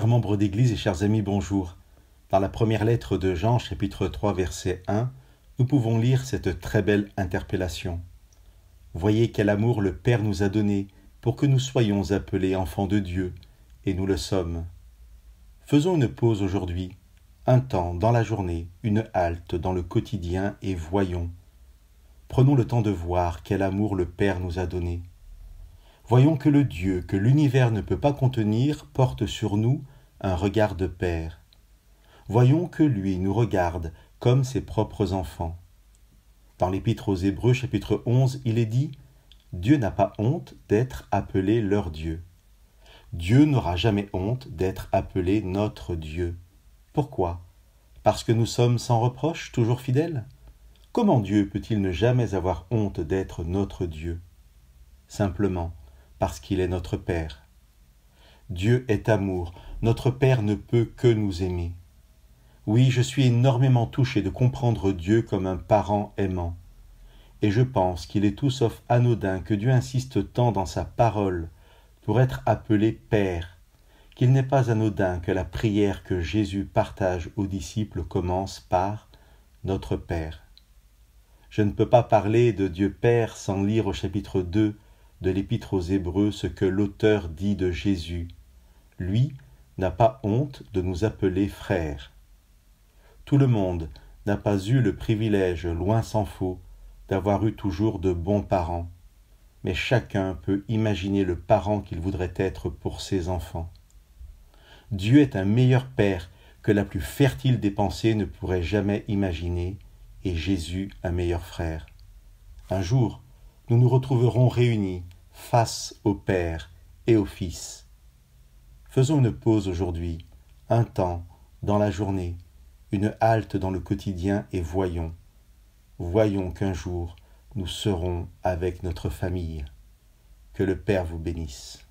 Chers membres d'Église et chers amis, bonjour. Dans la première lettre de Jean, chapitre 3, verset 1, nous pouvons lire cette très belle interpellation. Voyez quel amour le Père nous a donné pour que nous soyons appelés enfants de Dieu, et nous le sommes. Faisons une pause aujourd'hui, un temps dans la journée, une halte dans le quotidien et voyons. Prenons le temps de voir quel amour le Père nous a donné. Voyons que le Dieu que l'univers ne peut pas contenir porte sur nous un regard de Père. Voyons que lui nous regarde comme ses propres enfants. Dans l'Épître aux Hébreux, chapitre 11, il est dit « Dieu n'a pas honte d'être appelé leur Dieu ». Dieu n'aura jamais honte d'être appelé notre Dieu. Pourquoi? Parce que nous sommes sans reproche, toujours fidèles? Comment Dieu peut-il ne jamais avoir honte d'être notre Dieu? Simplement, parce qu'il est notre Père. Dieu est amour, notre Père ne peut que nous aimer. Oui, je suis énormément touché de comprendre Dieu comme un parent aimant. Et je pense qu'il est tout sauf anodin que Dieu insiste tant dans sa parole pour être appelé Père, qu'il n'est pas anodin que la prière que Jésus partage aux disciples commence par « Notre Père ». Je ne peux pas parler de Dieu Père sans lire au chapitre 2 de l'Épître aux Hébreux ce que l'auteur dit de Jésus. Lui n'a pas honte de nous appeler frères. Tout le monde n'a pas eu le privilège, loin s'en faut, d'avoir eu toujours de bons parents, mais chacun peut imaginer le parent qu'il voudrait être pour ses enfants. Dieu est un meilleur Père que la plus fertile des pensées ne pourrait jamais imaginer, et Jésus un meilleur frère. Un jour, nous nous retrouverons réunis face au Père et au Fils. Faisons une pause aujourd'hui, un temps dans la journée, une halte dans le quotidien et voyons qu'un jour nous serons avec notre famille. Que le Père vous bénisse.